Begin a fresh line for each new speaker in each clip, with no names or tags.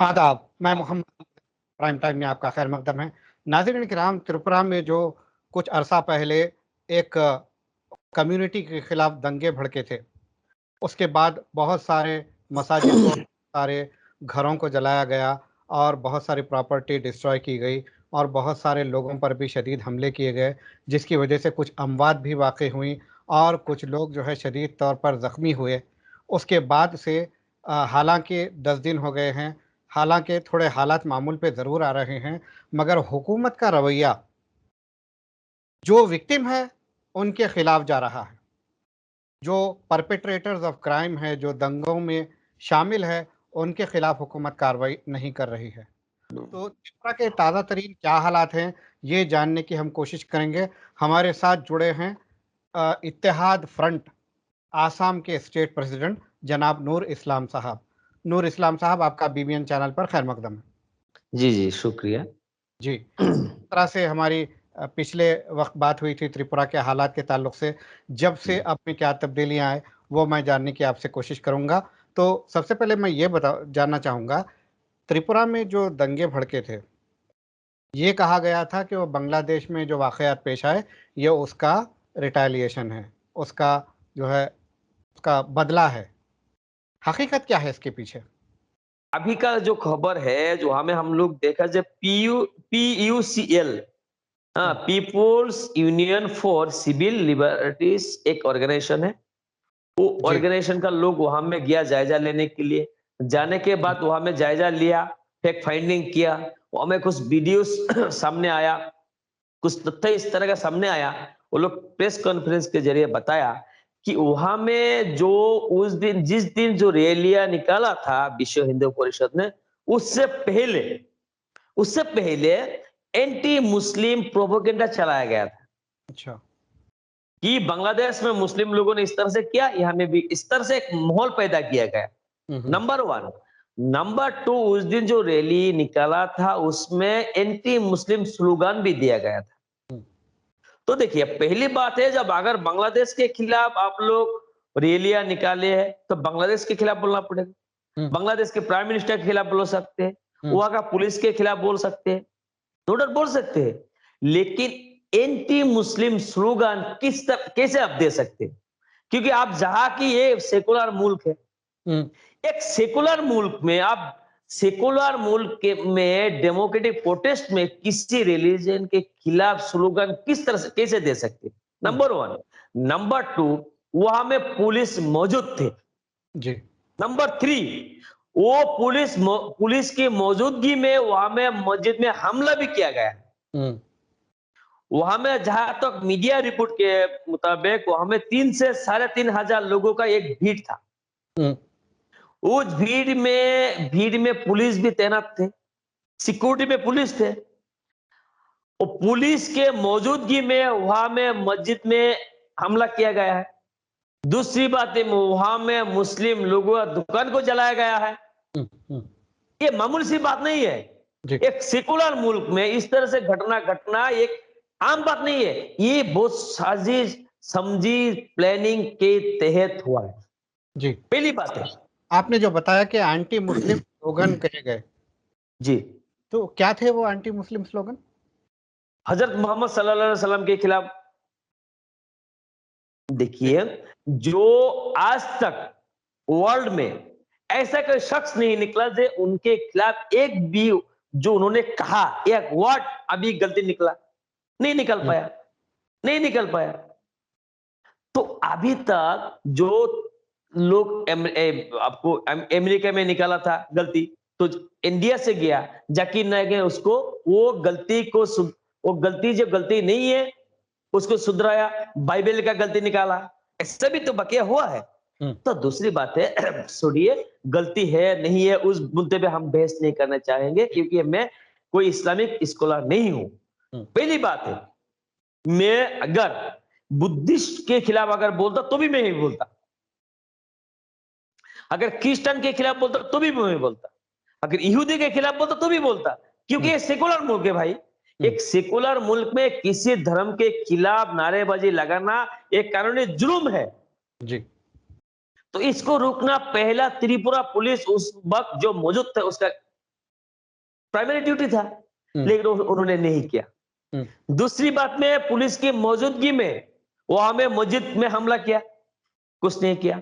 आदाब, मैं Mohammad prime time में आपका खैर मकदम है। नाज़रीन किराम, त्रिपुरा में जो कुछ अरसा पहले एक कम्युनिटी के खिलाफ दंगे भड़के थे, उसके बाद बहुत सारे मसाजिद को, सारे घरों को जलाया गया और बहुत सारी प्रॉपर्टी डिस्ट्रॉय की गई और बहुत सारे लोगों पर भी शदीद हमले किए गए, जिसकी वजह से कुछ अमवात भी वाक़ई हुई और कुछ लोग जो है शदीद तौर पर ज़ख्मी हुए। उसके बाद से हालाँकि 10 दिन हो गए हैं, हालाँकि थोड़े हालात मामूल पे ज़रूर आ रहे हैं, मगर हुकूमत का रवैया जो विक्टिम है, उनके खिलाफ जा रहा है। जो परपेट्रेटर्स ऑफ क्राइम है, जो दंगों में शामिल है, उनके खिलाफ हुकूमत कार्रवाई नहीं कर रही है। तो त्रिपुरा के ताज़ा तरीन क्या हालात हैं, ये जानने की हम कोशिश करेंगे। हमारे साथ जुड़े हैं इत्तेहाद फ्रंट आसाम के स्टेट प्रेसिडेंट जनाब नूर इस्लाम साहब। नूर इस्लाम साहब, आपका बीबीएन चैनल पर खैर मकदम है।
जी, जी, शुक्रिया।
जी। तरह से हमारी पिछले वक़्त बात हुई थी त्रिपुरा के हालात के ताल्लुक से, जब से अब में क्या तब्दीलियाँ आए, वो मैं जानने की आपसे कोशिश करूँगा। तो सबसे पहले मैं ये जानना चाहूँगा, त्रिपुरा में जो दंगे भड़के थे, ये कहा गया था कि वो बांग्लादेश में जो वाक़यात पेश आए, ये उसका रिटेलिएशन है, उसका जो है, उसका बदला है। हकीकत क्या है इसके पीछे?
अभी का जो खबर है, जो हमें हम लोग देखा जब पीयूसीएल, हाँ,
हुँ,
people's union for civil liberties एक ऑर्गेनाइजेशन है। वो
जी।
ऑर्गेनाइजेशन का लोग वहां में गया जायजा लेने के लिए। जाने के
हुँ,
बाद वहां में जायजा लिया, फैक्ट फाइंडिंग किया, वहां में कुछ वीडियोस सामने आया, कुछ तथ्य इस तरह का सामने आया। वो लोग प्रेस कॉन्फ्रेंस के जरिए बताया कि वहां में जो उस दिन जिस दिन जो रैलियां निकाला था विश्व हिंदू परिषद ने, उससे पहले उससे पहले एंटी मुस्लिम प्रोपोगेंडा चलाया गया था
अच्छा।
कि बांग्लादेश में मुस्लिम लोगों ने इस तरह से किया, यहाँ में भी इस तरह से एक माहौल पैदा किया गया।
हुँ, हुँ।
Number one. नंबर टू, उस दिन जो रैली निकाला था उसमें एंटी मुस्लिम स्लोगन भी दिया गया था।
हुँ,
तो देखिए, पहली बात है, जब अगर बांग्लादेश के खिलाफ आप लोग रैलियां निकाले हैं तो बांग्लादेश के खिलाफ बोलना पड़ेगा।
हुँ,
बांग्लादेश के प्राइम मिनिस्टर के खिलाफ बोल सकते हैं,
हुँ,
वहां का पुलिस के खिलाफ बोल सकते हैं, नो डाउट बोल सकते हैं। लेकिन एंटी मुस्लिम स्लोगन किस तरह कैसे आप दे सकते हैं? क्योंकि आप जहां की ये सेकुलर मुल्क है,
हुँ,
एक सेकुलर मुल्क में आप सेकुलर मुल्क के में डेमोक्रेटिक प्रोटेस्ट में किसी रिलीजन के खिलाफ स्लोगन किस तरह से कैसे दे सकते?
हुँ।
Number one. नंबर टू, वहां में पुलिस मौजूद थे।
जी।
नंबर थ्री, वो पुलिस की मौजूदगी में वहां में मस्जिद में हमला भी किया गया।
हुँ,
वहां में जहां तक मीडिया रिपोर्ट के मुताबिक वहां में 3 से 3,500 लोगों का एक भीड़ था।
हुँ,
उस भीड़ में पुलिस भी तैनात थे, सिक्योरिटी में पुलिस थे। और पुलिस के मौजूदगी में वहां में मस्जिद में हमला किया गया है। दूसरी बात है, वहां में मुस्लिम लोगों का दुकान को जलाया गया है।
हुँ, हुँ।
ये मामूली सी बात नहीं है।
जी।
एक सेकुलर मुल्क में इस तरह से घटना घटना एक आम बात नहीं है। ये बहुत साजिश समझी प्लानिंग के तहत हुआ है।
जी।
पहली बात है।
आपने जो बताया कि एंटी मुस्लिम स्लोगन कहे गए,
जी।
तो क्या थे वो एंटी मुस्लिम स्लोगन?
हजरत मोहम्मद सल्लल्लाहु अलैहि वसल्लम के खिलाफ।
जी।
देखिए, जो आज तक वर्ल्ड में ऐसा कोई शख्स नहीं निकला जो उनके खिलाफ एक भी जो उन्होंने कहा एक वर्ड अभी गलती निकला नहीं निकल
हुँ,
पाया, नहीं निकल पाया। तो अभी तक जो लोग आपको अमेरिका में निकाला था गलती, तो इंडिया से गया जाकिर नायक ने उसको वो गलती जो गलती नहीं है उसको सुधराया, बाइबल का गलती निकाला। ऐसा भी तो बकिया हुआ है।
हुँ,
तो दूसरी बात है सुनिए, गलती है नहीं है उस मुद्दे पे हम बहस नहीं करना चाहेंगे,
जी।
क्योंकि मैं कोई इस्लामिक स्कॉलर नहीं हूं।
हुँ,
पहली बात है, मैं अगर बुद्धिस्ट के खिलाफ अगर बोलता तो भी मैं ही बोलता, अगर क्रिश्चियन के खिलाफ बोलता तो भी मैं ही बोलता, अगर यहूदी के खिलाफ बोलता तो भी बोलता, क्योंकि
हुँ,
ये सेकुलर मुल्क है भाई।
हुँ।
एक सेकुलर मुल्क में किसी धर्म के खिलाफ नारेबाजी लगाना एक कानूनी जुर्म है।
जी।
तो इसको रोकना पहला त्रिपुरा पुलिस उस वक्त जो मौजूद थे उसका प्राइमरी ड्यूटी था, लेकिन उन्होंने नहीं किया। दूसरी बात में पुलिस की मौजूदगी में वो हमें मस्जिद में हमला किया, कुछ नहीं किया।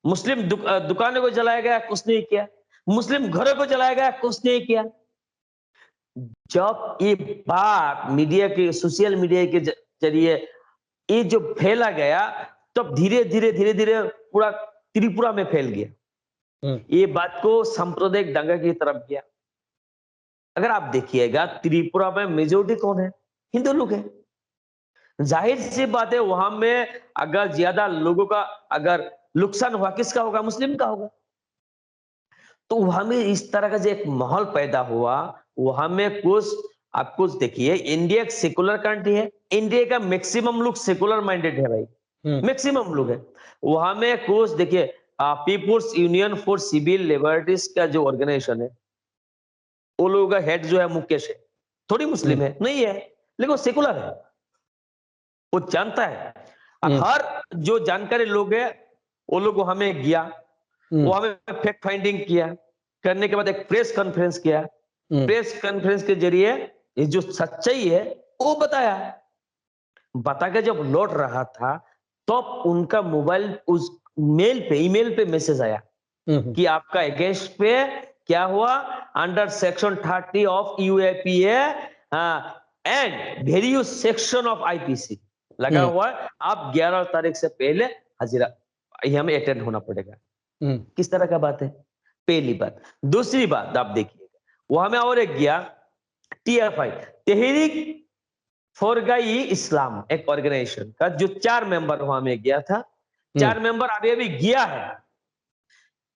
मुस्लिम दुकानों को जलाया गया, कुछ नहीं किया। मुस्लिम घरों को जलाया गया, कुछ नहीं किया। जब ये बात मीडिया के, सोशल मीडिया के जरिए ये जो फैला गया, तब धीरे धीरे पूरा त्रिपुरा में फैल गया। ये बात को सांप्रदायिक दंगा की तरफ गया। अगर आप देखिएगा त्रिपुरा में मेजोरिटी कौन है? हिंदू लोग हैं। जाहिर सी बात है, वहां में अगर ज्यादा लोगों का अगर नुकसान हुआ, किसका होगा? मुस्लिम का होगा। तो वहां में इस तरह का जो एक माहौल पैदा हुआ, वहां में आप कुछ देखिए, इंडिया एक सेकुलर कंट्री है, इंडिया का मैक्सिमम लोग सेकुलर माइंडेड है भाई, मैक्सिमम लोग है। वहां में कुछ देखिए, peoples union for civil liberties का जो ऑर्गेनाइजेशन है, वो लोगों का हेड जो है मुकेश है, थोड़ी मुस्लिम है नहीं है, लेकिन वो सेकुलर है, वो जानता है। हर जो जानकारी लोग है, वो लोग वहां में गया, वो हमें फैक्ट फाइंडिंग किया, करने के बाद एक प्रेस कॉन्फ्रेंस किया। प्रेस कॉन्फ्रेंस के जरिए ये जो सच्चाई है वो बता के जब लौट रहा था, तो उनका मोबाइल उस ईमेल पे मैसेज आया कि आपका अगेंस्ट पे क्या हुआ, under section 30 of UAPA and various section of IPC लगा हुआ है, आप 11 तारीख से पहले हाजिरा हमें अटेंड होना पड़ेगा। किस तरह का बात है? पहली बात। दूसरी बात आप देखिएगा, वहां में और एक गया, टीएफआई, तहरीक फॉरगाई इस्लाम, एक ऑर्गेनाइजेशन का जो 4 मेंबर वहां में गया था। 4 मेंबर अभी गया है,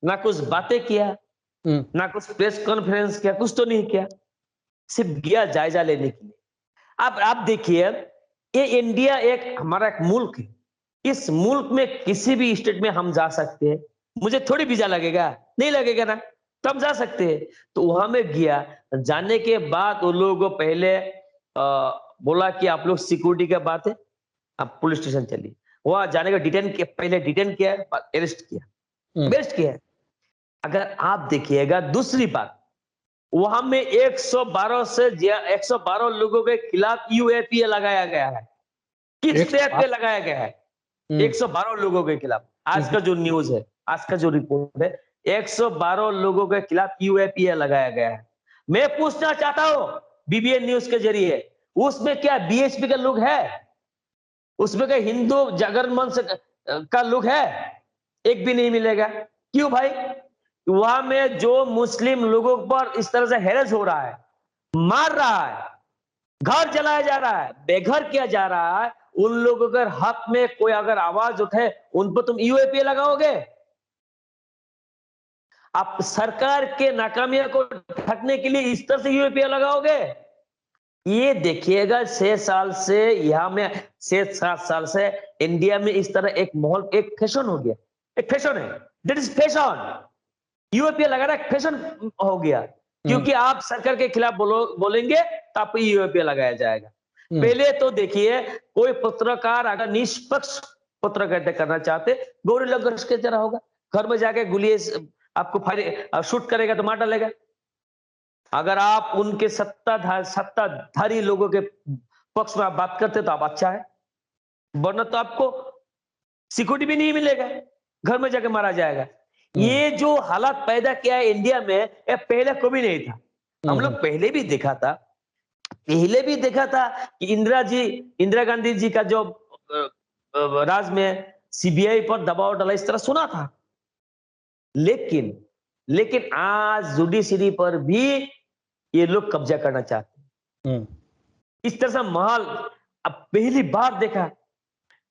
ना कुछ बातें किया, ना कुछ प्रेस कॉन्फ्रेंस किया, कुछ तो नहीं किया, सिर्फ गया जायजा लेने के लिए। अब आप देखिए, ये इंडिया एक हमारा एक मुल्क है, इस मुल्क में किसी भी स्टेट में हम जा सकते हैं। मुझे थोड़ी वीजा लगेगा, नहीं लगेगा ना, तो हम जा सकते हैं। तो वहां में गया, जाने के बाद वो लोगों को पहले बोला कि आप लोग सिक्योरिटी का बात है, आप पुलिस स्टेशन चलिए। वहां जाने का पहले डिटेन किया, अरेस्ट किया। अगर आप देखिएगा, दूसरी बात, वहां में 112 लोगों के खिलाफ यूएपीए लगाया गया है। किस तहत पे लगाया गया है? 112 लोगों के खिलाफ। आज का जो न्यूज है, आज का जो रिपोर्ट है, 112 लोगों के खिलाफ यूएपीए लगाया गया है। मैं पूछना चाहता हूं बीबीएन न्यूज के जरिए, उसमें क्या बीएचपी का लोग है? उसमें क्या हिंदू जागरण मंच का लोग है? एक भी नहीं मिलेगा। क्यों भाई? वहां में जो मुस्लिम लोगों पर इस तरह से हैरेस हो रहा है, मार रहा है, घर जलाया जा रहा है, बेघर किया जा रहा है, उन लोगों के हक में कोई अगर आवाज उठे, उन पर तुम यूएपीए लगाओगे? आप सरकार के नाकामियों को ढकने के लिए इस तरह से यूएपीए लगाओगे? ये देखिएगा, 6 साल से यहां में 6-7 साल से इंडिया में इस तरह एक माहौल, एक फैशन हो गया, एक फैशन है, दैट इज फैशन। यूएपीए लगाना एक फैशन हो गया, क्योंकि आप सरकार के खिलाफ बोलेंगे तो आपको यूएपीए लगाया जाएगा। पहले तो देखिए, कोई पत्रकार अगर निष्पक्ष पत्रकारिता करना चाहते, गौरी लंगर के तरह होगा, घर में जाके गोली आपको शूट करेगा तो मार डालेगा। अगर आप उनके सत्ताधारी लोगों के पक्ष में आप बात करते तो आप अच्छा है, वरना तो आपको सिक्योरिटी भी नहीं मिलेगा, घर में जाके मारा जाएगा। ये जो हालात पैदा किया है इंडिया में, ये पहले कभी नहीं था। हम लोग पहले भी देखा था कि इंदिरा गांधी जी का जो राज में सीबीआई पर दबाव डाला, इस तरह सुना था। लेकिन आज जुडिशरी पर भी ये लोग कब्जा करना चाहते हैं। इस तरह से माहौल अब पहली बार देखा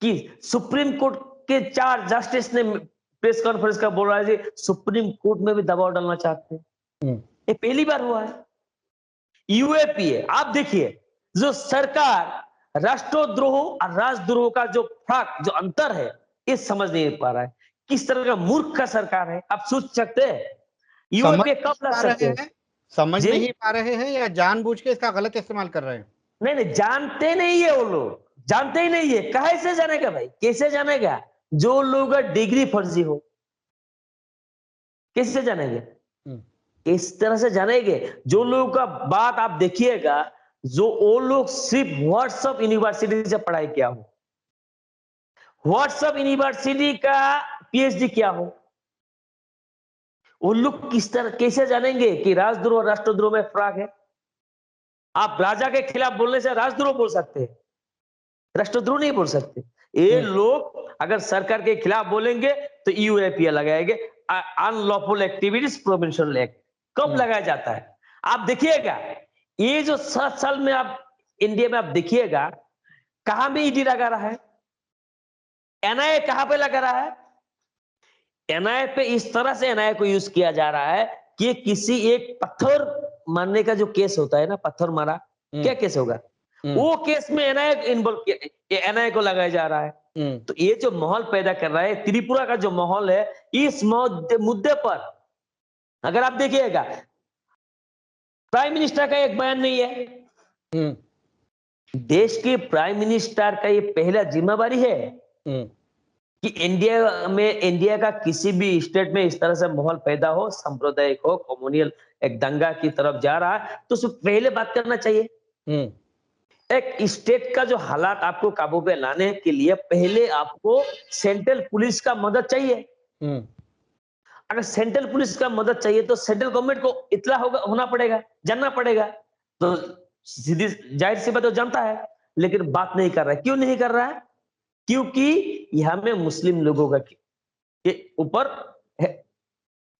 कि सुप्रीम कोर्ट के 4 जस्टिस ने प्रेस कॉन्फ्रेंस का बोल रहा है जी, सुप्रीम कोर्ट में भी दबाव डालना चाहते हैं। ये पहली बार हुआ है। यूएपीए, आप देखिए, जो सरकार राष्ट्रद्रोह और राजद्रोह का जो फर्क, जो अंतर है, ये समझ नहीं पा रहा है। किस तरह का मूर्ख का सरकार है, आप सोच सकते हैं? यूएपीए कब लग सकते हैं?
समझ नहीं पा रहे हैं या जानबूझ के इसका गलत इस्तेमाल कर रहे हैं? नहीं, जानते नहीं है वो लोग, जानते ही नहीं है। कैसे जानेगा भाई, कैसे जानेगा? जो लोग डिग्री फर्जी हो, कैसे जानेंगे?
इस तरह से जानेंगे। जो लोगों का बात आप देखिएगा, जो वो लोग सिर्फ व्हाट्सएप यूनिवर्सिटी से पढ़ाई किया हो, व्हाट्सएप यूनिवर्सिटी का पीएचडी किया हो, वो लोग किस तरह कैसे जानेंगे कि राजद्रोह और राष्ट्रद्रोह में फर्क है? आप राजा के खिलाफ बोलने से राजद्रोह बोल सकते हैं, राष्ट्रद्रोह नहीं बोल सकते। ये लोग अगर सरकार के खिलाफ बोलेंगे तो यूएपीए लगाएंगे, अनलॉफुल एक्टिविटीज प्रोविंशियल एक्ट। कब लगाया जाता है? आप देखिएगा, ये जो 7 साल में आप इंडिया में आप देखिएगा, कहां भी ईडी लगा रहा है, एनआईए कहां पे लगा रहा है? एनआईए पे इस तरह से एनआईए को यूज किया जा रहा है कि किसी एक पत्थर मारने का जो केस होता है ना, पत्थर मारा, क्या केस होगा, वो केस में एनआईए इन्वॉल्व किया, एनआईए को लगाया जा रहा है। तो ये जो माहौल पैदा कर रहा है, त्रिपुरा का जो माहौल है, इस मुद्दे पर अगर आप देखिएगा, प्राइम मिनिस्टर का एक बयान नहीं है। देश के प्राइम मिनिस्टर का ये पहला जिम्मेवारी है कि इंडिया का किसी भी स्टेट में इस तरह से माहौल पैदा हो, सांप्रदायिक हो, कम्युनल एक दंगा की तरफ जा रहा है, तो उससे पहले बात करना चाहिए। एक स्टेट का जो हालात आपको काबू पे लाने के लिए पहले आपको सेंट्रल पुलिस का मदद चाहिए। अगर सेंट्रल पुलिस का मदद चाहिए तो सेंट्रल गवर्नमेंट को इतला होना पड़ेगा, जानना पड़ेगा। तो सीधी जाहिर सी बात, तो जानता है, लेकिन बात नहीं कर रहा है। क्यों नहीं कर रहा है? क्योंकि यहां में मुस्लिम लोगों का के ऊपर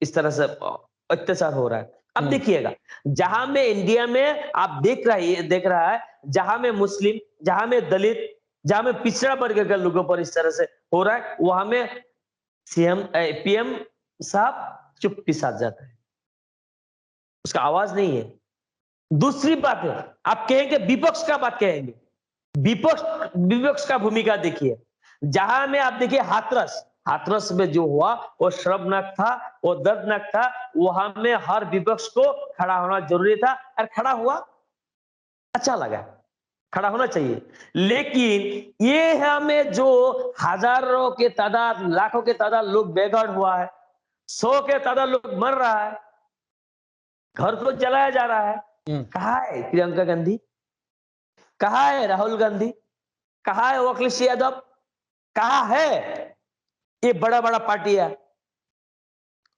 इस तरह से अत्याचार हो रहा है। अब देखिएगा, जहां में इंडिया में आप देख रहा है, जहां में मुस्लिम, जहां में दलित, जहां में पिछड़ा वर्ग के लोगों पर इस तरह से हो रहा है, वहां में पीएम साहब चुप्पी साध जाता है, उसका आवाज नहीं है। दूसरी बात है, आप कहेंगे विपक्ष का बात कहेंगे, विपक्ष का भूमिका देखिए। जहां में आप देखिए हाथरस में जो हुआ वो शर्मनाक था, वो दर्दनाक था। वहां में हर विपक्ष को खड़ा होना जरूरी था, और खड़ा हुआ, अच्छा लगा, खड़ा होना चाहिए। लेकिन ये हमें जो हजारों के तादाद, लाखों के तादाद लोग बेघर हुआ है, 100 के तादाद लोग मर रहा है, घर को जलाया जा रहा है, कहाँ है प्रियंका गांधी, कहाँ है राहुल गांधी, कहाँ है अखिलेश यादव, कहाँ है ये बड़ा बड़ा पार्टी है?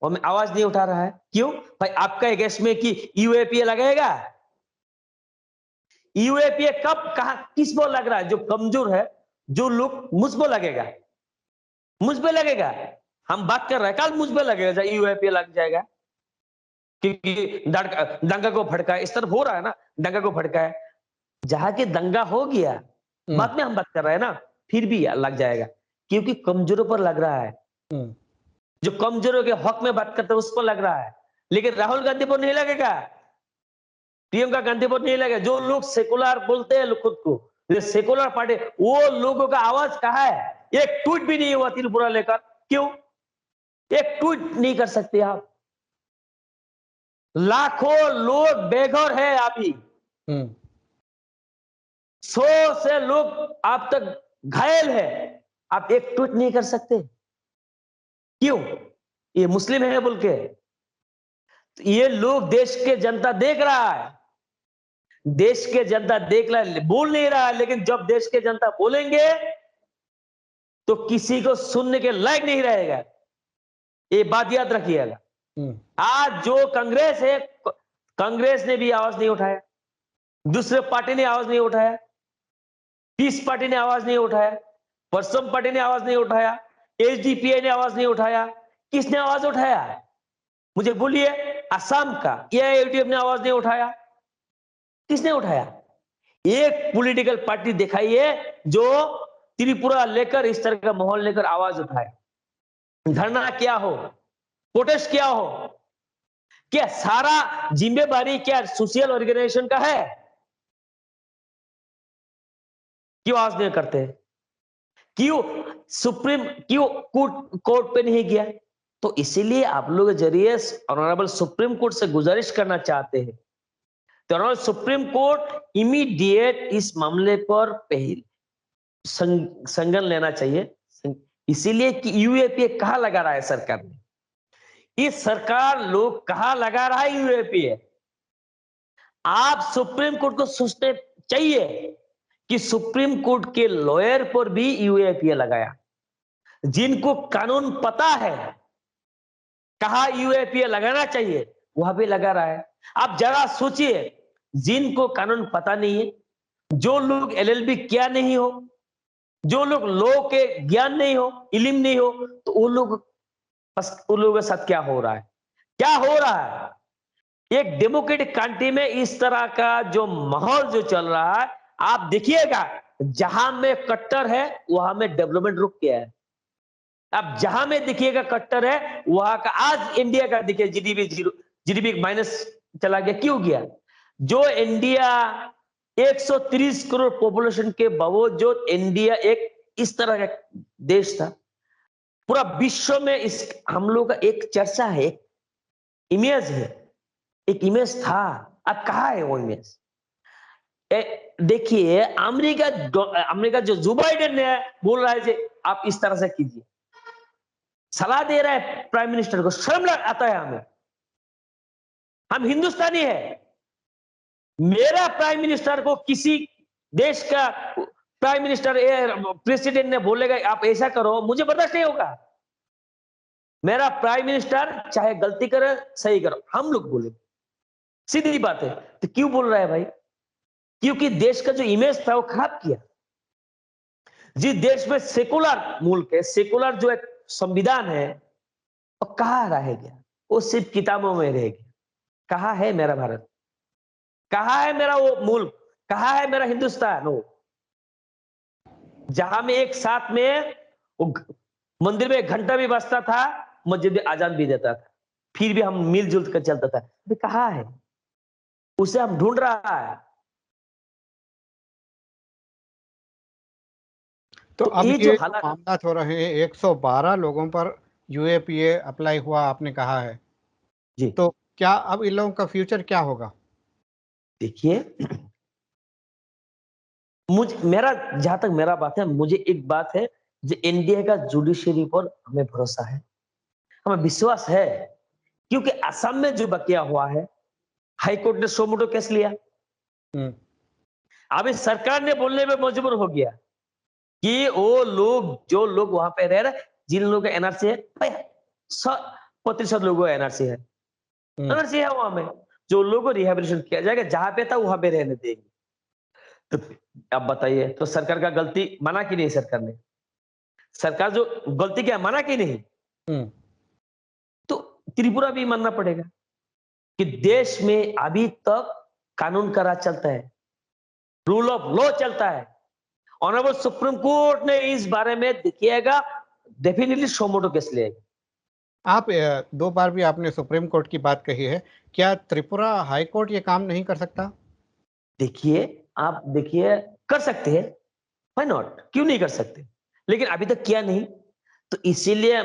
और मैं आवाज नहीं उठा रहा है। क्यों भाई? आपका एक इसमें कि यूएपीए लगाएगा, यूएपीए कब, कहा, किस पर लग रहा है? जो कमजोर है, जो लोग, मुझ पर लगेगा, मुझ पे लगेगा। हम बात कर रहे हैं, कल मुझ पे लगेगा, यूएपीए लग जाएगा, क्योंकि दंगा को भड़का, इस तरफ हो रहा है ना, दंगा को भड़का है। जहां के दंगा हो गया, बाद में हम बात कर रहे हैं ना, फिर भी लग जाएगा, क्योंकि कमजोरों पर लग रहा है। जो कमजोरों के हक में बात करते हैं उस पर लग रहा है, लेकिन राहुल गांधी पर नहीं लगेगा, प्रियंका गांधी पर नहीं लगेगा। जो लोग सेकुलर बोलते हैं खुद को, सेकुलर पार्टी, वो लोगों का आवाज कहाँ है? एक ट्वीट भी नहीं हुआ त्रिपुरा लेकर। क्यों? एक ट्वीट नहीं कर सकते आप? लाखों लोग बेघर है अभी, 100 से लोग आप तक घायल है, आप एक ट्वीट नहीं कर सकते? क्यों? ये मुस्लिम है बोल के? ये लोग, देश के जनता देख रहा है, देश के जनता देख रहा है, बोल नहीं रहा है, लेकिन जब देश के जनता बोलेंगे तो किसी को सुनने के लायक नहीं रहेगा। ये बात याद रखिएगा। आज जो कांग्रेस है, कांग्रेस ने भी आवाज नहीं उठाया, दूसरे पार्टी ने आवाज नहीं उठाया, पीस पार्टी ने आवाज नहीं उठाया, परसम पार्टी ने आवाज नहीं उठाया, एसडीपीआई ने आवाज नहीं उठाया। किसने आवाज उठाया? मुझे बोलिए। असम का एआईयूडीएफ ने आवाज नहीं उठाया। किसने उठाया? एक पॉलिटिकल पार्टी दिखाइए जो त्रिपुरा लेकर, इस तरह का माहौल लेकर आवाज उठाए, धरना क्या हो, प्रोटेस्ट क्या हो। क्या सारा जिम्मेदारी क्या सोशल ऑर्गेनाइजेशन का है? क्यों आवाज नहीं करते? क्यों कोर्ट पे नहीं गया? तो इसीलिए आप लोग जरिए ऑनरेबल सुप्रीम कोर्ट से गुजारिश करना चाहते हैं, तो ऑनरेबल सुप्रीम कोर्ट इमीडिएट इस मामले पर पहले संज्ञान लेना चाहिए। इसीलिए कि यूएपीए कहां लगा रहा है सरकार ने? ये सरकार लोग कहां लगा रहा है यूएपीए। आप सुप्रीम कोर्ट को सोचने चाहिए कि सुप्रीम कोर्ट के लॉयर पर भी यूएपीए लगाया, जिनको कानून पता है कहा यूएपीए लगाना चाहिए वहां भी लगा रहा है। आप जरा सोचिए, जिनको कानून पता नहीं है, जो लोग एलएलबी किया नहीं हो, जो लोग लॉ के ज्ञान नहीं हो, इल्म नहीं हो, तो उन लोगों के साथ क्या हो रहा है, क्या हो रहा है। एक डेमोक्रेटिक कंट्री में इस तरह का जो माहौल जो चल रहा है, आप देखिएगा जहां में कट्टर है वहां में डेवलपमेंट रुक गया है। अब जहां में देखिएगा कट्टर है वहां का, आज इंडिया का देखिए जीडीपी माइनस चला गया, क्यों गया। जो इंडिया 130 करोड़ पॉपुलेशन के बावजूद इंडिया एक इस तरह का देश था, पूरा विश्व में इस हम लोग का एक चर्चा है, इमेज है, एक इमेज था। अब कहा है वो इमेज। देखिए अमेरिका जो जो बाइडेन ने बोल रहा है जी आप इस तरह से कीजिए, सलाह दे रहा है प्राइम मिनिस्टर को, शर्म आता है हमें, हम हिंदुस्तानी है। मेरा प्राइम मिनिस्टर को किसी देश का प्राइम मिनिस्टर प्रेसिडेंट ने बोलेगा आप ऐसा करो, मुझे बर्दाश्त नहीं होगा। मेरा प्राइम मिनिस्टर चाहे गलती करे सही करो, हम लोग बोले, सीधी बात है। तो क्यों बोल रहा है भाई, क्योंकि देश का जो इमेज था वो खराब किया। जिस देश में सेकुलर मुल्क है, सेकुलर जो एक संविधान है, और कहां रह गया, वो सिर्फ किताबों में रह गया। कहां है मेरा भारत, कहां है मेरा वो मुल्क, कहां है मेरा हिंदुस्तान, वो जहां में एक साथ में वो मंदिर में 1 घंटा भी बजता था, मस्जिद में आजान भी देता था, फिर भी हम मिलजुल कर चलता था। तो कहां है, उसे हम ढूंढ रहा है।
तो अब
ये
ये
जो हालात
मामला हो रहे हैं, 112 लोगों पर यूएपीए अप्लाई हुआ आपने कहा है,
जी
तो क्या अब इन लोगों का फ्यूचर क्या होगा?
देखिए, मेरा जहां तक मेरा बात है, मुझे एक बात है, जो इंडिया का जुडिशरी पर हमें भरोसा है, हमें विश्वास है। क्योंकि असम में जो बकिया हुआ है, हाईकोर्ट ने सो मोटो केस लिया, अभी सरकार ने बोलने में मजबूर हो गया कि वो लोग, जो लोग वहां पे रह रहे, जिन लोगों का एनआरसी है, 100% लोगों का एनआरसी है, एनआरसी है वहां में, जो लोगों को रिहेबिलिटेशन किया जाएगा, जहां पे था वहां पे रहने देंगे। तो अब बताइए, तो सरकार का गलती माना कि नहीं, सरकार ने, सरकार जो गलती किया माना कि नहीं। तो त्रिपुरा भी मानना पड़ेगा कि देश में अभी तक कानून का राज चलता है, रूल ऑफ लॉ चलता है। ऑनरेबल सुप्रीम कोर्ट ने इस बारे में देखिएगा डेफिनेटली सो मोटो केस लिएगा।
आप 2 बार भी आपने सुप्रीम कोर्ट की बात कही है, क्या त्रिपुरा हाई कोर्ट ये काम नहीं कर सकता?
देखिए, आप देखिए, कर सकते हैं, व्हाई नॉट, क्यों नहीं कर सकते, लेकिन अभी तक किया नहीं। तो इसीलिए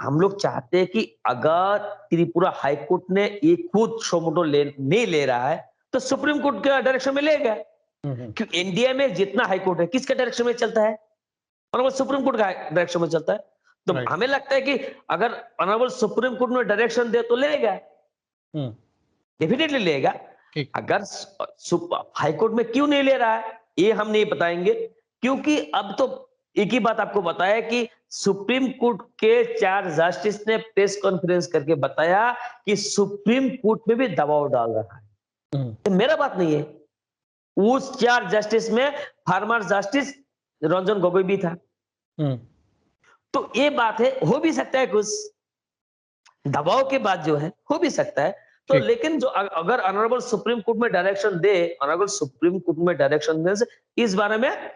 हम लोग चाहते हैं कि अगर त्रिपुरा हाई कोर्ट ने ये खुद सो मोटो नहीं ले रहा है, तो सुप्रीम कोर्ट के डायरेक्शन में लेगा। क्योंकि इंडिया में जितना हाई कोर्ट है किसके डायरेक्शन में चलता है, ऑनरेबल सुप्रीम कोर्ट का डायरेक्शन में चलता है। तो हमें लगता है कि अगर ऑनरेबल सुप्रीम कोर्ट में डायरेक्शन दे तो लेगा, डेफिनेटली लेगा। अगर हाई कोर्ट में क्यों नहीं ले रहा है ये हम नहीं बताएंगे, क्योंकि अब तो एक ही बात आपको बताया कि सुप्रीम कोर्ट के 4 जस्टिस ने प्रेस कॉन्फ्रेंस करके बताया कि सुप्रीम कोर्ट में भी दबाव डाल रहा है। तो मेरा बात नहीं है, उस 4 जस्टिस में फार्मर जस्टिस रंजन गोगोई भी था। तो ये बात है, हो भी सकता है कुछ दबाव के बाद जो है हो भी सकता है। तो लेकिन जो अगर ऑनरेबल सुप्रीम कोर्ट में डायरेक्शन दे, ऑनरेबल सुप्रीम कोर्ट में डायरेक्शन दे इस बारे में,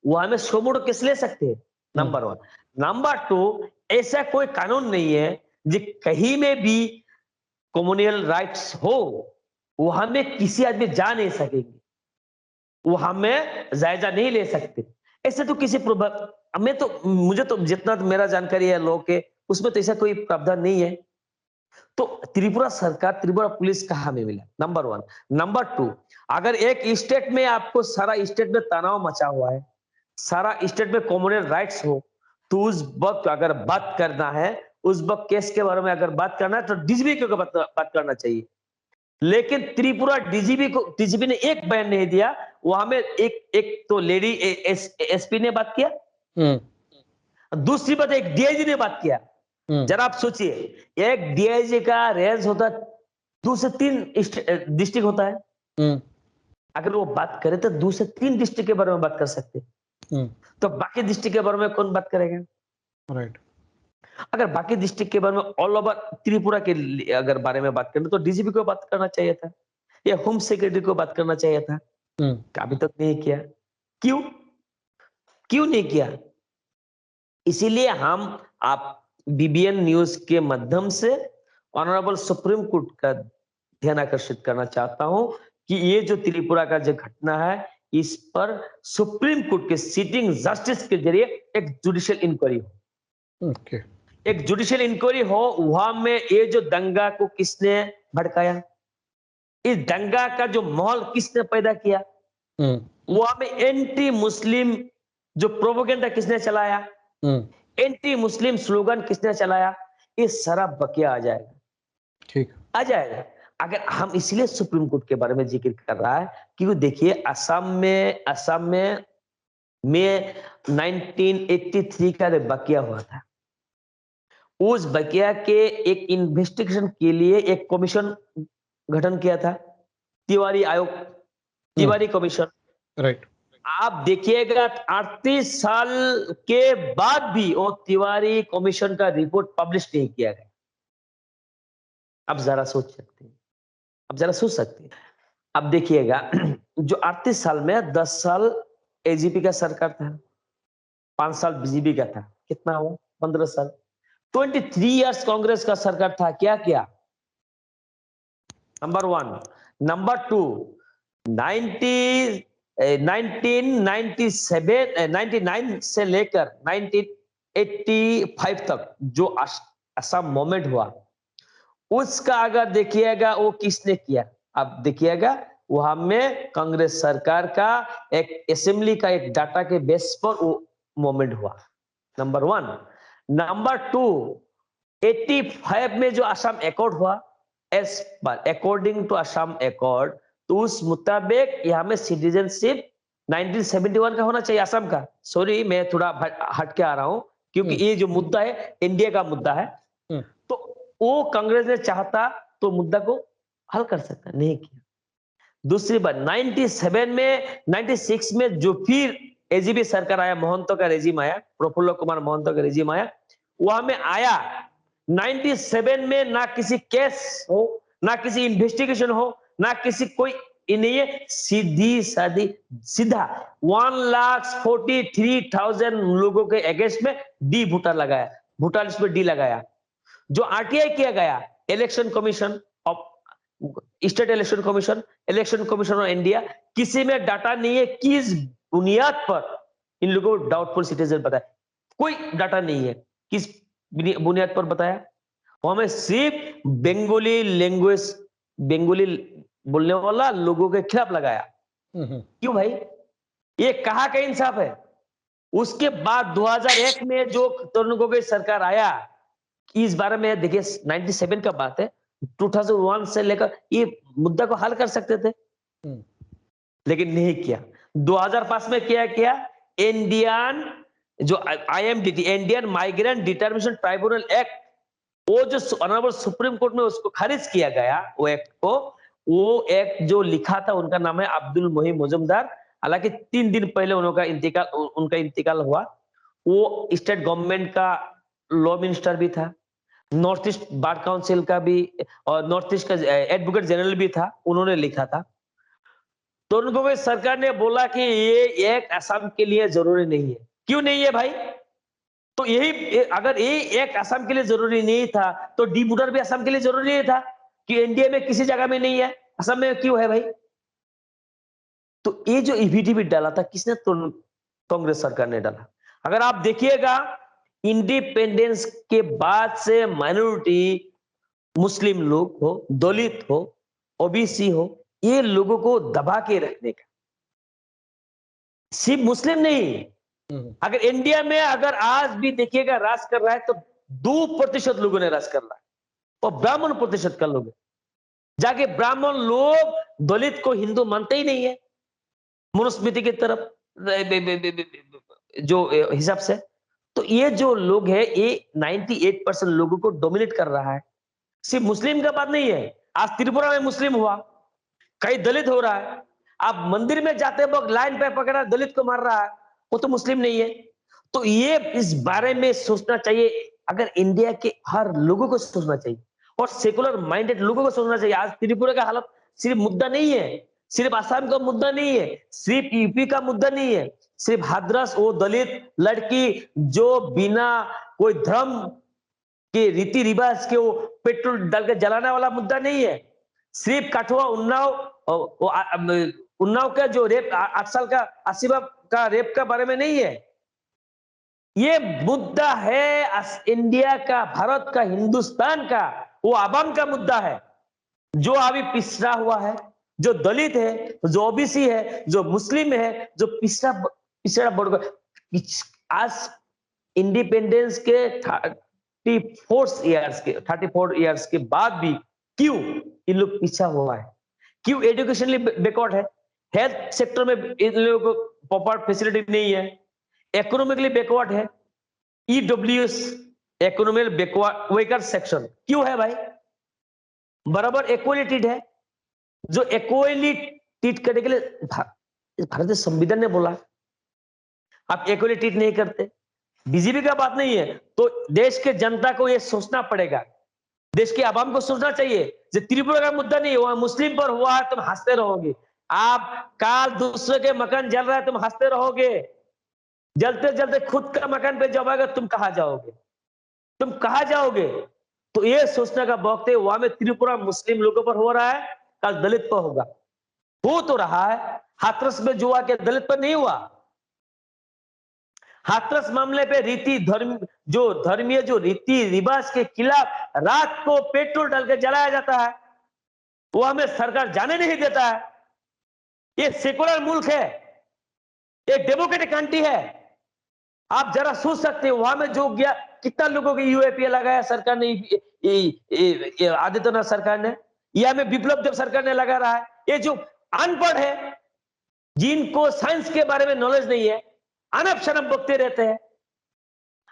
वो हमें सो मोटो केस ले सकते हैं, नंबर 1। नंबर 2, ऐसा कोई कानून नहीं है जो कहीं में भी कम्युनल राइट्स हो वहां में किसी आदमी जा नहीं सकेंगे, वो हमें जायजा नहीं ले सकते। ऐसे तो किसी हमें तो, मुझे तो जितना मेरा जानकारी है लॉ के, उसमें तो ऐसा कोई प्रावधान नहीं है। तो त्रिपुरा सरकार, त्रिपुरा पुलिस कहां में मिला, नंबर 1। नंबर 2, अगर एक स्टेट में आपको सारा स्टेट में तनाव मचा हुआ है, सारा स्टेट में कम्युनल राइट्स हो, तो उस वक्त अगर बात करना है उज़्बेक केस के बारे में अगर बात करना है तो डीजीपी को बात करना चाहिए। लेकिन त्रिपुरा डीजीपी ने एक बयान नहीं दिया। वहां में एक तो लेडी एसपी ने बात किया, दूसरी बात एक डीआईजी ने बात किया। जरा आप सोचिए, एक डीआईजी का रेंज होता 2 से 3 डिस्ट्रिक्ट होता है। अगर वो बात करे तो 2 से 3 डिस्ट्रिक्ट के बारे में बात कर सकते हैं। तो बाकी डिस्ट्रिक्ट के बारे में कौन बात करेगा?
राइट।
अगर बाकी डिस्ट्रिक्ट के बारे में ऑल ओवर त्रिपुरा के अगर बारे में बात करें तो डीजीपी को बात करना चाहिए था, या होम सेक्रेटरी को बात करना चाहिए था। अभी तक नहीं किया। क्यों नहीं किया? इसीलिए आप बीबीएन न्यूज के माध्यम से ऑनरेबल सुप्रीम कोर्ट का ध्यान आकर्षित करना चाहता हूं कि ये जो त्रिपुरा का जो घटना है, इस पर सुप्रीम कोर्ट के सिटिंग जस्टिस के जरिए एक जुडिशियल इंक्वायरी हो। एक जुडिशियल इंक्वायरी हो, वहां में ये जो दंगा को किसने भड़काया, इस दंगा का जो माहौल किसने पैदा किया, वहां में एंटी मुस्लिम जो प्रोपेगेंडा किसने चलाया, एंटी मुस्लिम स्लोगन किसने चलाया, ये सारा बकिया आ जाएगा। ठीक आ जाएगा। अगर हम इसलिए सुप्रीम कोर्ट के बारे में जिक्र कर रहा है क्योंकि देखिए असम में 1983 का बकिया हुआ था। उस बकिया के एक इन्वेस्टिगेशन के लिए एक कमीशन गठन किया था, तिवारी आयोग, तिवारी कमीशन। राइट। आप देखिएगा 38 साल के बाद भी वो तिवारी कमीशन का रिपोर्ट पब्लिश नहीं किया गया। अब जरा सोच सकते हैं, अब देखिएगा जो 38 साल में 10 साल एजीपी का सरकार था, 5 साल बीजेपी का था, कितना हुआ? 15 साल। 23 इयर्स कांग्रेस का सरकार था, क्या किया? नंबर 1। नंबर 2, 1999 से लेकर 1985 तक जो असम मूवमेंट हुआ, उसका अगर देखिएगा वो किसने किया, अब देखिएगा वहां में कांग्रेस सरकार का एक असेंबली का एक डाटा के बेस पर वो मूवमेंट हुआ। नंबर 1। नंबर 2, 85 में जो असम एकॉर्ड हुआ, एज पर अकॉर्डिंग टू असम एकॉर्ड, तो उस मुताबिक यहाँ में सिटीजनशिप 1971 का होना चाहिए असम का। सॉरी, मैं थोड़ा हट के आ रहा हूं क्योंकि ये जो मुद्दा है इंडिया का मुद्दा है, तो वो कांग्रेस ने चाहता तो मुद्दा को हल कर सकता, नहीं किया। दूसरी बात, 96 में जो फिर एजीपी सरकार आया, महंतो का रेजिम आया, प्रफुल्ल कुमार महंतो का रेजिम आया, वहां में आया 97 में ना किसी केस हो, ना किसी इन्वेस्टिगेशन हो, ना किसी कोई नहीं है, सीधा 1,43,000 लोगों के अगेंस्ट में डी भूटा लगाया, भूटा लिस्ट में डी लगाया। जो आरटीआई किया गया, election commission of state election commission of India, किसी में डाटा नहीं है किस बुनियाद पर इन लोगों को डाउटफुल सिटीजन बताया, कोई डाटा नहीं है किस बुनियाद पर बताया। वहां में सिर्फ बंगाली लैंग्वेज, बंगाली बोलने वाला लोगों के खिलाफ लगाया। क्यों भाई? ये कहाँ का इंसाफ है? उसके बाद 2001 में जो तरुण गोगोई सरकार आया, इस बारे में देखिए 97 का बात है, 2001 से लेकर ये मुद्दा को हल कर सकते थे, लेकिन नहीं किया। 2005 में किया इंडियन जो IMDT, Indian migrant determination tribunal act, वो जो ऑनरेबल सुप्रीम कोर्ट में उसको खारिज किया गया, वो एक्ट को, वो एक्ट जो लिखा था उनका नाम है अब्दुल मोहिम मुजुमदार। हालांकि 3 दिन पहले उनका इंतकाल हुआ। वो स्टेट गवर्नमेंट का लॉ मिनिस्टर भी था, नॉर्थ ईस्ट बार काउंसिल का भी और नॉर्थ ईस्ट का एडवोकेट जनरल भी था, उन्होंने लिखा था। तो उनको सरकार ने बोला कि ये एक असम के लिए जरूरी नहीं है। क्यों नहीं है भाई? तो यही, अगर ये एक असम के लिए जरूरी नहीं था तो डी बूटर भी असम के लिए जरूरी नहीं था कि इंडिया में किसी जगह में नहीं है, असम में क्यों है भाई? तो ये जो ईवीडीपी डाला था किसने? तो कांग्रेस सरकार ने डाला। अगर आप देखिएगा इंडिपेंडेंस के बाद से माइनॉरिटी, मुस्लिम लोग हो, दलित हो, ओबीसी हो, ये लोगों को दबा के रखने का, सिर्फ मुस्लिम नहीं, अगर इंडिया में अगर आज भी देखिएगा राज कर रहा है तो 2% लोगों ने राज कर रहा है, और ब्राह्मण प्रतिशत का लोग है। जाके ब्राह्मण लोग दलित को हिंदू मानते ही नहीं है मनुस्मृति की तरफ जो हिसाब से। तो ये जो लोग है ये 98% लोगों को डोमिनेट कर रहा है। सिर्फ मुस्लिम का बात नहीं है, आज त्रिपुरा में मुस्लिम हुआ, कई दलित हो रहा है। आप मंदिर में जाते वक्त लाइन पे पकड़ा दलित को मार रहा है, वो तो मुस्लिम नहीं है। तो ये इस बारे में सोचना चाहिए, अगर इंडिया के हर लोगों को सोचना चाहिए और सेकुलर माइंडेड लोगों को सोचना चाहिए। आज त्रिपुरा का हालत सिर्फ मुद्दा नहीं है, सिर्फ आसाम का मुद्दा नहीं है, सिर्फ यूपी का मुद्दा नहीं है, सिर्फ हाथरस वो दलित लड़की जो बिना कोई धर्म के रीति रिवाज के वो पेट्रोल डाल के जलाने वाला मुद्दा नहीं है, सिर्फ कठुआ उन्नाव का जो रेप 8 साल का आसिफा का रेप का बारे में नहीं है। ये मुद्दा है इंडिया का, भारत का, हिंदुस्तान का, वो आवाम का मुद्दा है जो अभी पिछड़ा हुआ है, जो दलित है, जो ओबीसी है, जो मुस्लिम है, जो पिछड़ा वर्ग। आज इंडिपेंडेंस के 34 इयर्स के बाद भी क्यों इन लोग पीछा हुआ है? क्यों एजुकेशनली बैकवर्ड है? हेल्थ सेक्टर में इन लोगों को प्रॉपर फैसिलिटी नहीं है, इकोनॉमिकली बैकवर्ड है, EWS economical backward waker section क्यों है भाई? बराबर इक्वलिटी है, जो इक्वलिटी करने के लिए भारतीय संविधान ने बोला, आप इक्वलिटी नहीं करते। बीजेपी का बात नहीं है, तो देश के जनता को यह सोचना पड़ेगा, देश के आवाम को सोचना चाहिए। जो त्रिपुरा का मुद्दा नहीं हुआ, मुस्लिम पर हुआ है, तुम हंसते रहोगे। आप काल दूसरे के मकान जल रहा है, तुम हंसते रहोगे। जलते जलते खुद का मकान पे जबाएगा, तुम कहां जाओगे? तुम कहां जाओगे? तो ये सोचने का वक्त है। वहां में त्रिपुरा मुस्लिम लोगों पर हो रहा है, कल दलित पर होगा, हो तो रहा है। हाथरस में जो हुआ कि दलित पर नहीं हुआ। हाथरस मामले पे धर्मीय जो रीति रिवाज के खिलाफ रात को पेट्रोल डाल के जलाया जाता है, वो हमें सरकार जाने नहीं देता है। ये सेकुलर मुल्क है, ये डेमोक्रेटिक कंट्री है। आप जरा सोच सकते हो वहां में जो गया, कितना लोगों के यूएपीए लगाया सरकार ने, आदित्यनाथ सरकार ने, या में विप्लव देव सरकार ने लगा रहा है। ये जो अनपढ़ है, जिनको साइंस के बारे में नॉलेज नहीं है, अनब शनब बकते रहते हैं।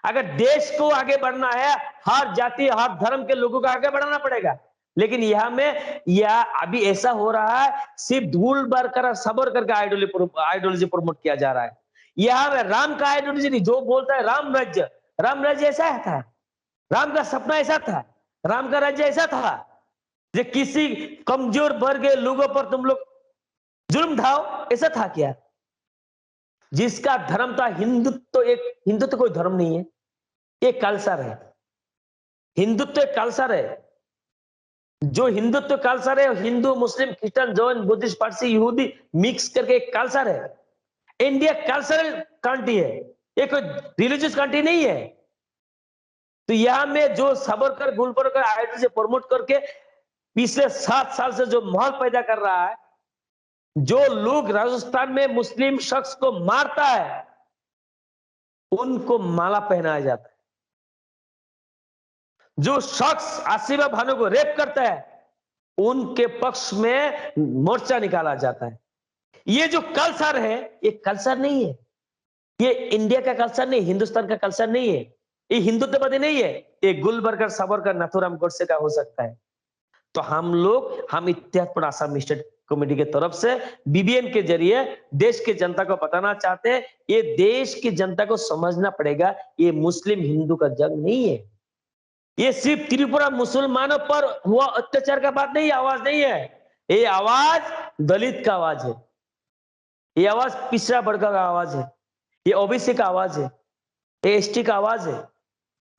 अगर देश को आगे बढ़ना है, हर जाति हर धर्म के लोगों को आगे बढ़ाना पड़ेगा। लेकिन यहां में यह अभी ऐसा हो रहा है, सिर्फ धूल भरकर सबर करके आइडियोलॉजी प्रमोट किया जा रहा है। यहां में राम का आइडियोलॉजी नहीं, जो बोलता है राम राज्य ऐसा था, राम का सपना ऐसा था, राम का राज्य ऐसा था, जो किसी कमजोर वर्ग के लोगों पर तुम लोग जुल्म ढाओ, ऐसा था क्या? जिसका धर्म था हिंदुत्व कोई धर्म नहीं है, एक कल्चर है। हिंदुत्व एक कल्चर है। जो हिंदुत्व कल्चर है, Hindu Muslim Christian Jain Buddhist Parsi यहूदी मिक्स करके एक कल्चर है। इंडिया कल्चरल कंट्री है, ये कोई रिलीजियस कंट्री नहीं है। तो यहां में जो साबरकर गुलबर्गा आइडियोलॉजी से प्रमोट करके पिछले 7 साल से जो माहौल पैदा कर रहा है, जो लोग राजस्थान में मुस्लिम शख्स को मारता है, उनको माला पहनाया जाता है। जो शख्स आसिफा बानो को रेप करता है, उनके पक्ष में मोर्चा निकाला जाता है। ये जो कल्चर है, ये कल्चर नहीं है, ये इंडिया का कल्चर नहीं, हिंदुस्तान का कल्चर नहीं है, ये हिंदुत्ववादी नहीं है। ये गुलबर्गा साबरकर नाथुराम गोडसे का हो सकता है। तो हम इत्यादपुर आसाम स्टेट कमेटी के तरफ से बीबीएन के जरिए देश के जनता को बताना चाहते हैं, ये देश की जनता को समझना पड़ेगा, ये मुस्लिम हिंदू का जंग नहीं है। ये सिर्फ त्रिपुरा मुसलमानों पर हुआ अत्याचार का बात नहीं, आवाज नहीं है। ये आवाज दलित का आवाज है, ये आवाज पिछड़ा वर्ग का आवाज है, ये ओबीसी का आवाज है, ये एसटी का आवाज है।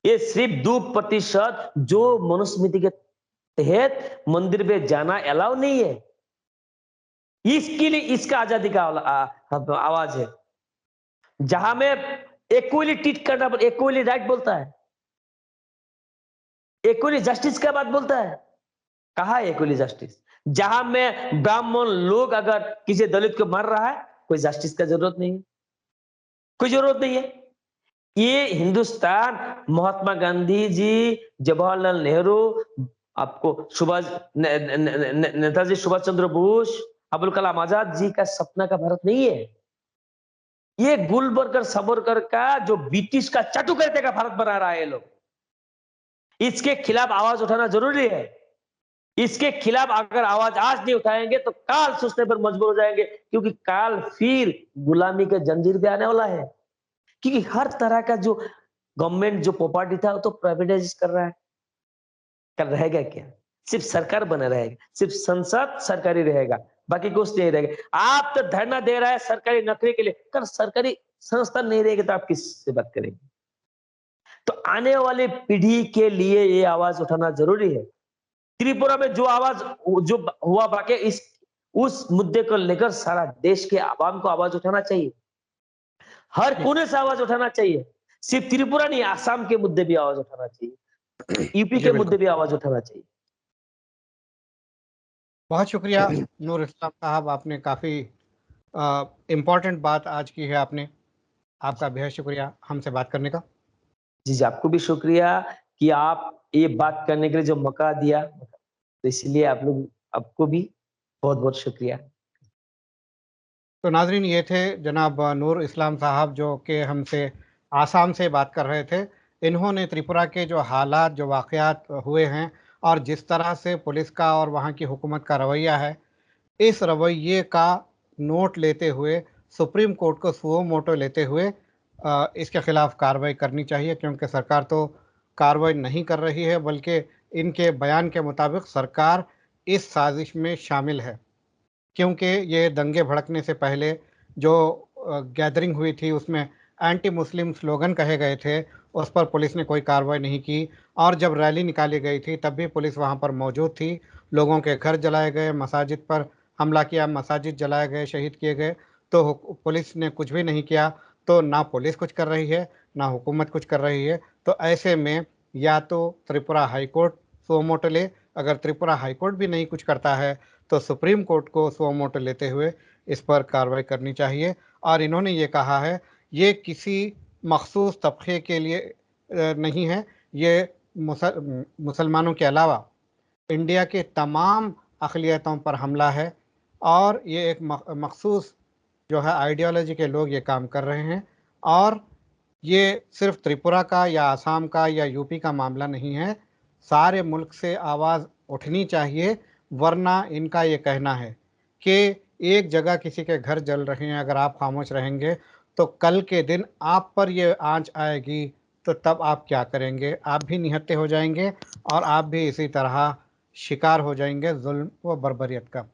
ये सिर्फ 2% जो मनुस्मृति के तहत मंदिर में जाना अलाउ नहीं है, इसके लिए इसका आजादी का आवाज है। जहां में इक्वली ट्रीट करना, इक्वली राइट बोलता है, इक्वली जस्टिस का बात बोलता है। कहा है इक्वली जस्टिस? जहां में ब्राह्मण लोग अगर किसी दलित को मार रहा है, कोई जस्टिस का जरूरत नहीं है, कोई जरूरत नहीं है। ये हिंदुस्तान महात्मा गांधी जी, जवाहरलाल नेहरू, आपको नेताजी सुभाष चंद्र बोस, अबुल कलाम आजाद जी का सपना का भारत नहीं है। ये गुलबर्गर सबरकर का, जो ब्रिटिश का चाटुकारिता का भारत बना रहा है ये लोग। इसके खिलाफ आवाज उठाना जरूरी है। इसके खिलाफ अगर आवाज आज नहीं उठाएंगे तो काल सोचने पर मजबूर हो जाएंगे, क्योंकि काल फिर गुलामी के जंजीर पे आने वाला है। क्योंकि हर तरह का जो गवर्नमेंट जो प्रॉपर्टी था वो तो प्राइवेटाइज कर रहा है। कल रहेगा क्या? सिर्फ सरकार बना रहेगा, सिर्फ संसद सरकारी रहेगा, बाकी कुछ नहीं रहेगा। आप तो धरना दे रहा है सरकारी नौकरी के लिए, कल सरकारी संस्था नहीं रहेगी तो आप किससे बात करेंगे? तो आने वाली पीढ़ी के लिए ये आवाज उठाना जरूरी है। त्रिपुरा में जो आवाज जो हुआ, बाकी इस उस मुद्दे को लेकर सारा देश के आवाम को आवाज उठाना चाहिए। हर कोने से आवाज उठाना चाहिए। सिर्फ त्रिपुरा नहीं, आसाम के मुद्दे भी आवाज उठाना चाहिए, यूपी
जी
के मुद्दे
बिल्कुल।
भी आवाज उठाना चाहिए।
बहुत शुक्रिया नूर इस्लाम साहब, आपने काफ़ी इम्पोर्टेंट बात आज की है आपने। आपका बेहद शुक्रिया हमसे बात करने का।
जी, आपको भी शुक्रिया कि आप ये बात करने के लिए जो मौका दिया, तो इसलिए आपको भी बहुत-बहुत शुक्रिया।
तो नाज़रीन, ये थे जनाब नूर इस्लाम साहब, जो कि हमसे आसाम से बात कर रहे थे। इन्होंने त्रिपुरा के जो हालात, जो वाक़यात हुए हैं और जिस तरह से पुलिस का और वहाँ की हुकूमत का रवैया है, इस रवैये का नोट लेते हुए सुप्रीम कोर्ट को सुओ मोटो लेते हुए इसके खिलाफ कार्रवाई करनी चाहिए, क्योंकि सरकार तो कार्रवाई नहीं कर रही है, बल्कि इनके बयान के मुताबिक सरकार इस साजिश में शामिल है। क्योंकि ये दंगे भड़कने से पहले जो गैदरिंग हुई थी, उसमें एंटी मुस्लिम स्लोगन कहे गए थे, उस पर पुलिस ने कोई कार्रवाई नहीं की। और जब रैली निकाली गई थी तब भी पुलिस वहाँ पर मौजूद थी। लोगों के घर जलाए गए, मसाजिद पर हमला किया, मसाजिद जलाए गए, शहीद किए गए, तो पुलिस ने कुछ भी नहीं किया। तो ना पुलिस कुछ कर रही है, ना हुकूमत कुछ कर रही है। तो ऐसे में या तो Tripura high court suo motu ले, अगर त्रिपुरा हाई कोर्ट भी नहीं कुछ करता है तो सुप्रीम कोर्ट को सुओ मोटो लेते हुए इस पर कार्रवाई करनी चाहिए। और इन्होंने ये कहा है, ये किसी मखसूस तबके के लिए नहीं है, ये मुसलमानों के अलावा इंडिया के तमाम अक़लियतों पर हमला है। और ये एक मखसूस जो है आइडियोलॉजी के लोग ये काम कर रहे हैं। और ये सिर्फ त्रिपुरा का या आसाम का या यूपी का मामला नहीं है, सारे मुल्क से आवाज़ उठनी चाहिए। वरना इनका ये कहना है कि एक जगह किसी के घर जल रहे हैं, अगर आप खामोश रहेंगे तो कल के दिन आप पर ये आंच आएगी, तो तब आप क्या करेंगे? आप भी निहत्थे हो जाएंगे और आप भी इसी तरह शिकार हो जाएंगे जुल्म व बर्बरियत का।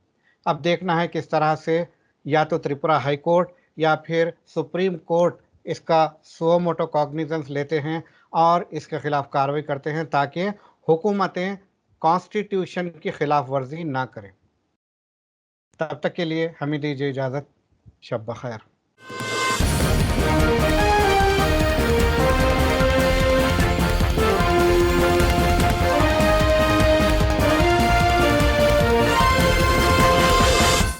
अब देखना है किस तरह से या तो त्रिपुरा हाई कोर्ट या फिर सुप्रीम कोर्ट इसका सुओ मोटो कॉग्निजेंस लेते हैं और इसके खिलाफ कार्रवाई करते हैं, ताकि हुकूमतें कॉन्स्टिट्यूशन की खिलाफ वर्जी ना करें। तब तक के लिए हमें दीजिए इजाज़त। शब बख़ैर।